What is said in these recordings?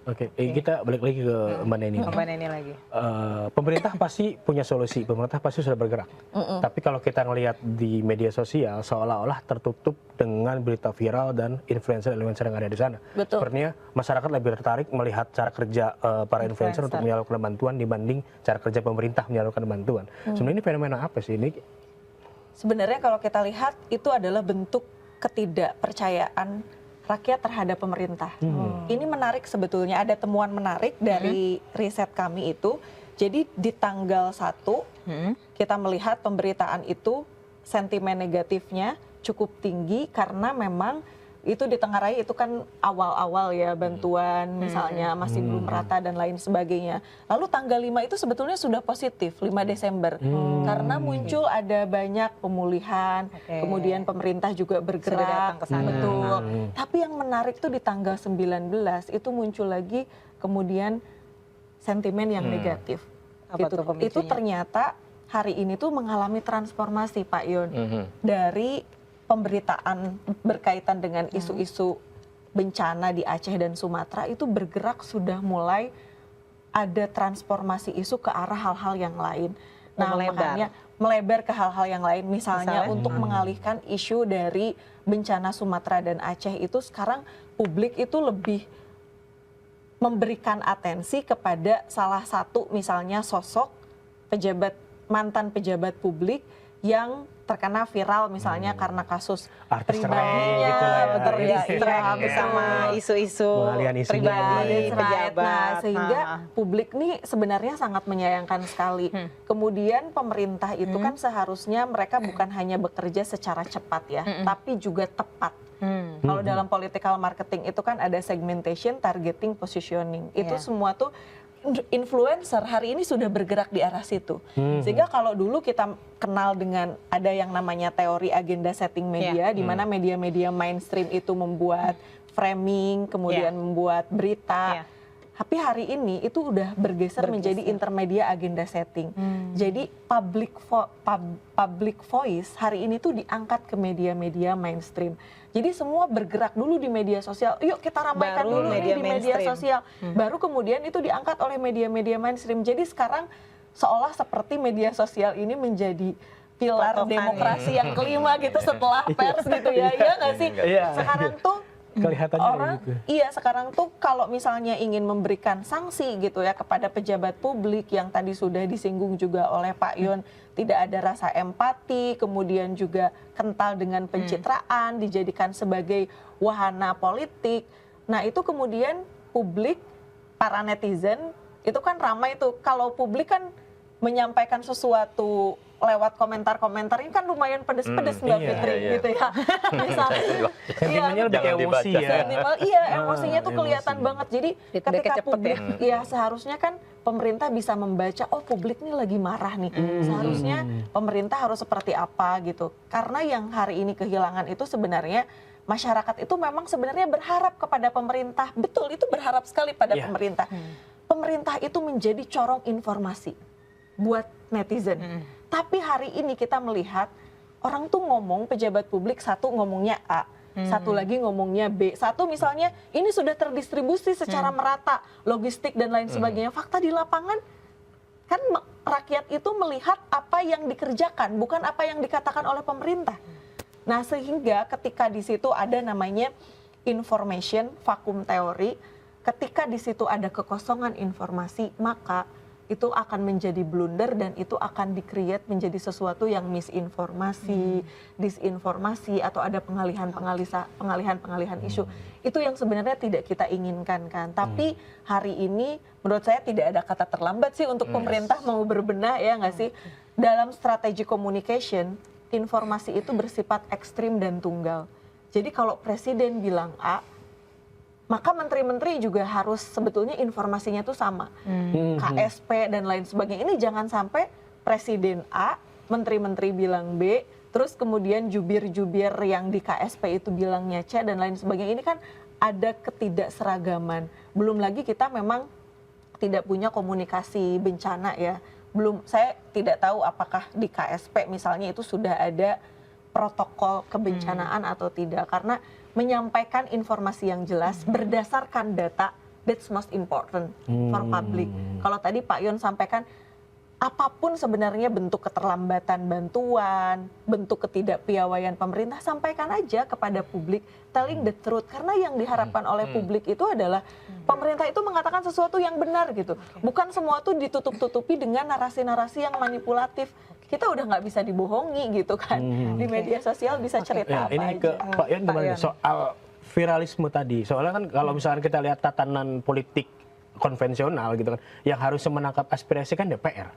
Oke, kita balik lagi ke Mbak Neni. Mbak Neni lagi. Pemerintah pasti punya solusi, pemerintah pasti sudah bergerak. Tapi kalau kita ngelihat di media sosial, seolah-olah tertutup dengan berita viral dan influencer-influencer yang ada di sana. Betul. Sepertinya masyarakat lebih tertarik melihat cara kerja para influencer untuk menyalurkan bantuan dibanding cara kerja pemerintah menyalurkan bantuan. Sebenarnya ini fenomena apa sih ini? Sebenarnya kalau kita lihat itu adalah bentuk ketidakpercayaan rakyat terhadap pemerintah. Ini menarik sebetulnya, ada temuan menarik dari riset kami itu. Jadi di tanggal 1 kita melihat pemberitaan itu sentimen negatifnya cukup tinggi karena memang itu ditengarai itu kan awal-awal ya bantuan misalnya masih belum merata dan lain sebagainya. Lalu tanggal 5 itu sebetulnya sudah positif, 5 Desember. Karena muncul ada banyak pemulihan, kemudian pemerintah juga bergerak. Betul. Tapi yang menarik tuh di tanggal 19 itu muncul lagi kemudian sentimen yang negatif. Gitu. Itu ternyata hari ini tuh mengalami transformasi Pak Yon. Dari pemberitaan berkaitan dengan isu-isu bencana di Aceh dan Sumatera itu bergerak sudah mulai ada transformasi isu ke arah hal-hal yang lain. Nah, makanya melebar ke hal-hal yang lain. Misalnya untuk mengalihkan isu dari bencana Sumatera dan Aceh itu sekarang publik itu lebih memberikan atensi kepada salah satu misalnya sosok mantan pejabat publik yang terkena viral misalnya karena kasus artis pribadinya, gitu betul ya, bersama isu-isu pribadi pejabat. Nah, sehingga publik nih sebenarnya sangat menyayangkan sekali. Kemudian pemerintah itu kan seharusnya mereka bukan hanya bekerja secara cepat ya, tapi juga tepat. Kalau dalam political marketing itu kan ada segmentation, targeting, positioning. Itu semua tuh influencer hari ini sudah bergerak di arah situ. Sehingga kalau dulu kita kenal dengan ada yang namanya teori agenda setting media, di mana media-media mainstream itu membuat framing, kemudian membuat berita. Tapi hari ini itu udah bergeser menjadi intermedia agenda setting. Jadi public voice hari ini tuh diangkat ke media-media mainstream. Jadi semua bergerak dulu di media sosial. Yuk kita ramaikan dulu di media sosial. Baru kemudian itu diangkat oleh media-media mainstream. Jadi sekarang seolah seperti media sosial ini menjadi pilar demokrasi yang kelima gitu setelah pers gitu ya. Iya nggak sih? Sekarang tuh kelihatannya orang sekarang tuh kalau misalnya ingin memberikan sanksi gitu ya kepada pejabat publik yang tadi sudah disinggung juga oleh Pak Yon, tidak ada rasa empati, kemudian juga kental dengan pencitraan, dijadikan sebagai wahana politik. Nah, itu kemudian publik, para netizen itu kan ramai tuh. Kalau publik kan menyampaikan sesuatu lewat komentar-komentar ini kan lumayan pedes-pedes Mbak Fitri gitu ya. Misalnya sentimennya lebih emosi ya. Emosinya tuh kelihatan banget. Jadi ketika publik seharusnya kan pemerintah bisa membaca, oh publik ini lagi marah nih. Seharusnya pemerintah harus seperti apa gitu. Karena yang hari ini kehilangan itu sebenarnya masyarakat itu memang sebenarnya berharap kepada pemerintah. Betul, itu berharap sekali pada pemerintah. Pemerintah itu menjadi corong informasi buat netizen. Tapi hari ini kita melihat orang tuh ngomong, pejabat publik satu ngomongnya A, satu lagi ngomongnya B. Satu misalnya ini sudah terdistribusi secara merata, logistik dan lain sebagainya. Fakta di lapangan kan rakyat itu melihat apa yang dikerjakan, bukan apa yang dikatakan oleh pemerintah. Nah, sehingga ketika di situ ada namanya information vacuum theory, ketika di situ ada kekosongan informasi, maka itu akan menjadi blunder dan itu akan di-create menjadi sesuatu yang misinformasi, disinformasi atau ada pengalihan isu. Itu yang sebenarnya tidak kita inginkan kan. Tapi hari ini menurut saya tidak ada kata terlambat sih untuk pemerintah mau berbenah ya nggak sih. Dalam strategi communication, informasi itu bersifat ekstrim dan tunggal. Jadi kalau presiden bilang A, maka menteri-menteri juga harus sebetulnya informasinya itu sama. KSP dan lain sebagainya. Ini jangan sampai presiden A, menteri-menteri bilang B, terus kemudian jubir-jubir yang di KSP itu bilangnya C dan lain sebagainya. Ini kan ada ketidakseragaman. Belum lagi kita memang tidak punya komunikasi bencana ya. Saya tidak tahu apakah di KSP misalnya itu sudah ada protokol kebencanaan atau tidak. Karena menyampaikan informasi yang jelas berdasarkan data that's most important for public. Kalau tadi Pak Yon sampaikan, apapun sebenarnya bentuk keterlambatan bantuan, bentuk ketidakpiawaian pemerintah, sampaikan aja kepada publik, telling the truth. Karena yang diharapkan oleh publik itu adalah pemerintah itu mengatakan sesuatu yang benar gitu. Bukan semua itu ditutup-tutupi dengan narasi-narasi yang manipulatif. Kita udah nggak bisa dibohongi gitu kan. Di media sosial bisa cerita apa ini aja. ke Pak Yon gimana Yon. soal viralisme tadi? Soalnya kan kalau misalkan kita lihat tatanan politik konvensional gitu kan, yang harus menangkap aspirasi kan DPR.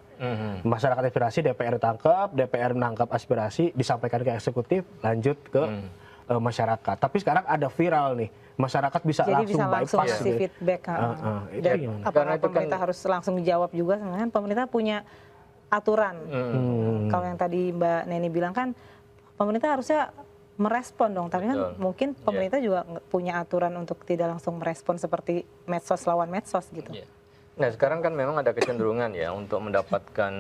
Masyarakat aspirasi, DPR tangkap, DPR menangkap aspirasi, disampaikan ke eksekutif, lanjut ke masyarakat. Tapi sekarang ada viral nih, masyarakat bisa Jadi langsung bisa langsung bypass ngasih gitu. feedback. Itu Dan gimana? apakah Karena itu kan- pemerintah harus langsung dijawab juga? Sebenarnya kan pemerintah punya aturan. Kalau yang tadi Mbak Neni bilang kan, pemerintah harusnya merespon dong, tapi kan Betul. mungkin pemerintah juga punya aturan untuk tidak langsung merespon seperti medsos lawan medsos gitu. Iya. Nah sekarang kan memang ada kecenderungan ya untuk mendapatkan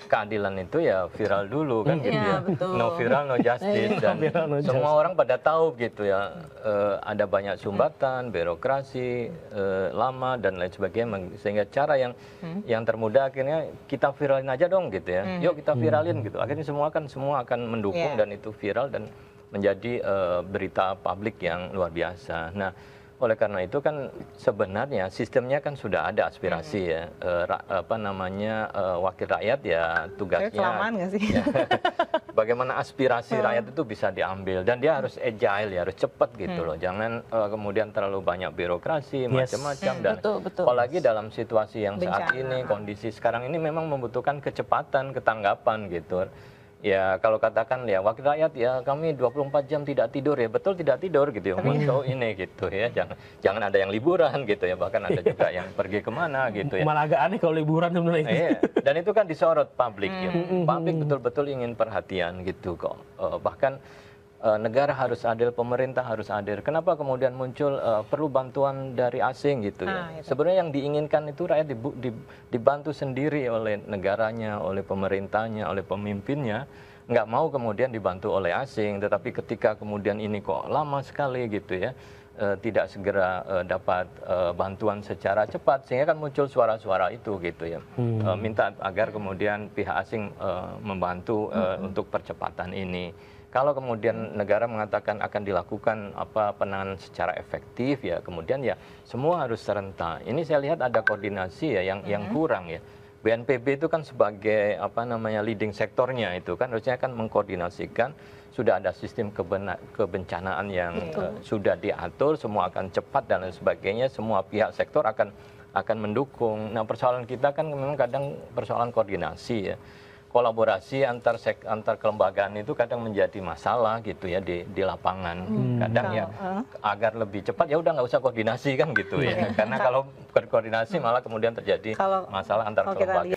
keadilan itu ya viral dulu kan gitu Iya, ya. betul. No viral no justice dan viral, no semua orang pada tahu gitu ya. Ada banyak sumbatan, birokrasi lama dan lain sebagainya sehingga cara yang termudah akhirnya kita viralin aja dong gitu ya. Yuk kita viralin gitu. Akhirnya semua akan mendukung dan itu viral dan menjadi berita publik yang luar biasa. Nah, oleh karena itu kan sebenarnya sistemnya kan sudah ada aspirasi ya, wakil rakyat ya tugasnya. Kelamaan nggak sih? Ya, bagaimana aspirasi rakyat itu bisa diambil dan dia harus agile ya, harus cepat gitu loh. Jangan kemudian terlalu banyak birokrasi macam-macam dan Betul. apalagi dalam situasi yang saat Bencana. ini kondisi sekarang ini memang membutuhkan kecepatan, ketanggapan gitu. Ya kalau katakan ya wakil rakyat ya kami 24 jam tidak tidur ya, betul tidak tidur gitu ya untuk ini gitu ya, jangan ada yang liburan gitu ya, bahkan ada juga yang pergi kemana gitu ya. Malah agak aneh kalau liburan sebenarnya. Iya, dan itu kan disorot publik ya, publik betul-betul ingin perhatian gitu kok. Bahkan negara harus adil, pemerintah harus adil. Kenapa kemudian muncul perlu bantuan dari asing gitu ya? Sebenarnya yang diinginkan itu rakyat dibantu sendiri oleh negaranya, oleh pemerintahnya, oleh pemimpinnya. Nggak mau kemudian dibantu oleh asing. Tetapi ketika kemudian ini kok lama sekali gitu ya, tidak segera dapat bantuan secara cepat, sehingga kan muncul suara-suara itu gitu ya. Minta agar kemudian pihak asing membantu untuk percepatan ini. Kalau kemudian negara mengatakan akan dilakukan penanganan secara efektif ya, kemudian ya semua harus serentak. Ini saya lihat ada koordinasi ya yang kurang ya. BNPB itu kan sebagai leading sektornya itu kan harusnya kan mengkoordinasikan, sudah ada sistem kebencanaan yang sudah diatur, semua akan cepat dan lain sebagainya, semua pihak sektor akan mendukung. Nah persoalan kita kan memang kadang persoalan koordinasi ya. Kolaborasi antar kelembagaan itu kadang menjadi masalah gitu ya di lapangan. Kadang ya agar lebih cepat ya udah nggak usah koordinasi kan gitu ya. Karena kalau koordinasi malah kemudian terjadi masalah antar kelembagaan.